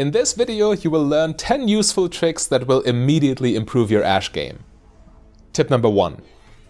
In this video, you will learn 10 useful tricks that will immediately improve your Ashe game. Tip number 1.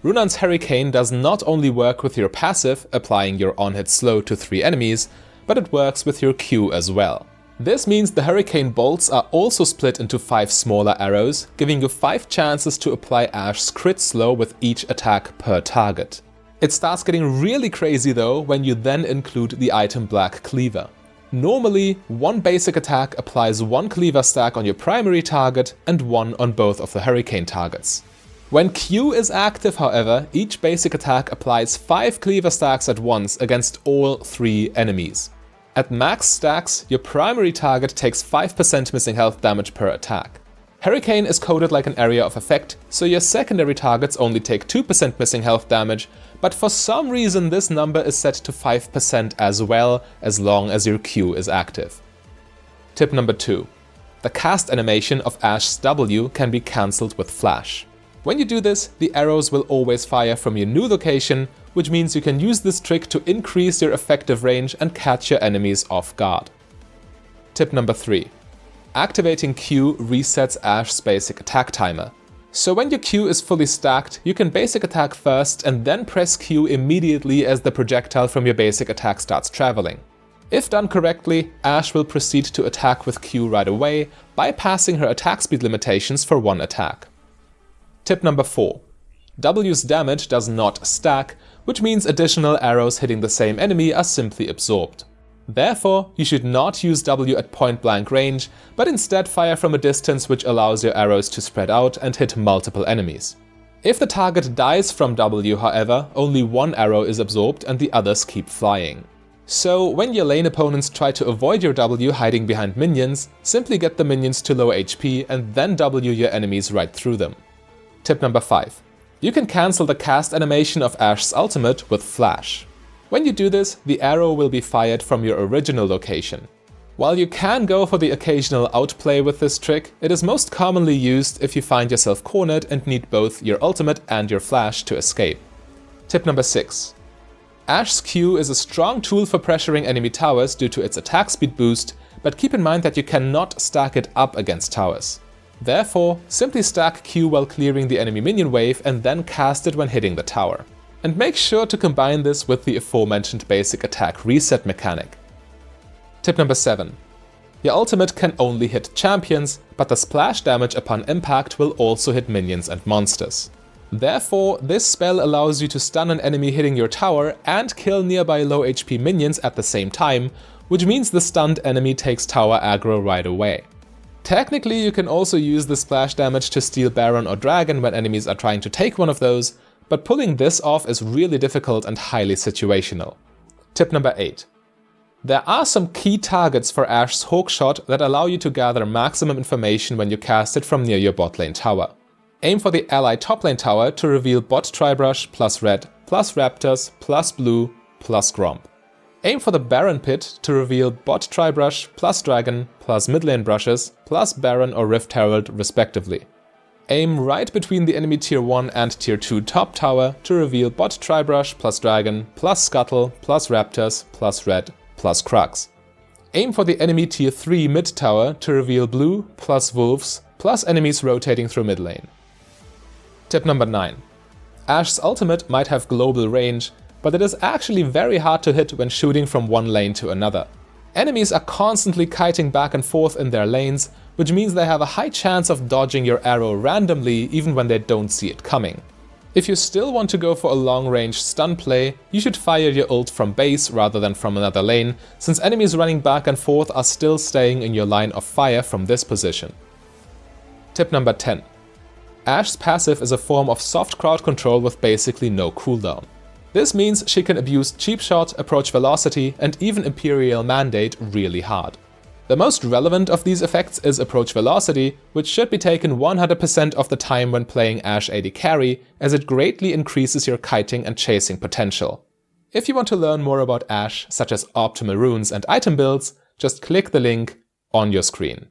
Runaan's Hurricane does not only work with your passive, applying your on-hit slow to 3 enemies, but it works with your Q as well. This means the Hurricane bolts are also split into 5 smaller arrows, giving you 5 chances to apply Ashe's crit slow with each attack per target. It starts getting really crazy though when you then include the item Black Cleaver. Normally, one basic attack applies 1 cleaver stack on your primary target and 1 on both of the Hurricane targets. When Q is active, however, each basic attack applies 5 cleaver stacks at once against all 3 enemies. At max stacks, your primary target takes 5% missing health damage per attack. Hurricane is coded like an area of effect, so your secondary targets only take 2% missing health damage, but for some reason this number is set to 5% as well, as long as your Q is active. Tip number 2. The cast animation of Ashe's W can be cancelled with Flash. When you do this, the arrows will always fire from your new location, which means you can use this trick to increase your effective range and catch your enemies off guard. Tip number 3. Activating Q resets Ashe's basic attack timer. So when your Q is fully stacked, you can basic attack first and then press Q immediately as the projectile from your basic attack starts traveling. If done correctly, Ashe will proceed to attack with Q right away, bypassing her attack speed limitations for one attack. Tip number 4. W's damage does not stack, which means additional arrows hitting the same enemy are simply absorbed. Therefore, you should not use W at point-blank range, but instead fire from a distance which allows your arrows to spread out and hit multiple enemies. If the target dies from W, however, only one arrow is absorbed and the others keep flying. So, when your lane opponents try to avoid your W hiding behind minions, simply get the minions to low HP and then W your enemies right through them. Tip number 5. You can cancel the cast animation of Ashe's ultimate with Flash. When you do this, the arrow will be fired from your original location. While you can go for the occasional outplay with this trick, it is most commonly used if you find yourself cornered and need both your ultimate and your flash to escape. Tip number 6. Ashe's Q is a strong tool for pressuring enemy towers due to its attack speed boost, but keep in mind that you cannot stack it up against towers. Therefore, simply stack Q while clearing the enemy minion wave and then cast it when hitting the tower. And make sure to combine this with the aforementioned basic attack reset mechanic. Tip number 7. Your ultimate can only hit champions, but the splash damage upon impact will also hit minions and monsters. Therefore, this spell allows you to stun an enemy hitting your tower and kill nearby low HP minions at the same time, which means the stunned enemy takes tower aggro right away. Technically, you can also use the splash damage to steal Baron or Dragon when enemies are trying to take one of those, but pulling this off is really difficult and highly situational. Tip number 8. There are some key targets for Ashe's Hawkshot that allow you to gather maximum information when you cast it from near your bot lane tower. Aim for the ally top lane tower to reveal bot Tribrush plus red, plus raptors, plus blue, plus Gromp. Aim for the Baron pit to reveal bot Tribrush plus dragon, plus mid lane brushes, plus Baron or Rift Herald respectively. Aim right between the enemy tier 1 and tier 2 top tower to reveal bot Tribrush plus dragon, plus scuttle, plus raptors, plus red, plus Crux. Aim for the enemy tier 3 mid tower to reveal blue, plus wolves, plus enemies rotating through mid lane. Tip number 9. Ashe's ultimate might have global range, but it is actually very hard to hit when shooting from one lane to another. Enemies are constantly kiting back and forth in their lanes, which means they have a high chance of dodging your arrow randomly even when they don't see it coming. If you still want to go for a long-range stun play, you should fire your ult from base rather than from another lane, since enemies running back and forth are still staying in your line of fire from this position. Tip number 10. Ashe's passive is a form of soft crowd control with basically no cooldown. This means she can abuse Cheap Shot, Approach Velocity, and even Imperial Mandate really hard. The most relevant of these effects is Approach Velocity, which should be taken 100% of the time when playing Ashe AD carry, as it greatly increases your kiting and chasing potential. If you want to learn more about Ashe, such as optimal runes and item builds, just click the link on your screen.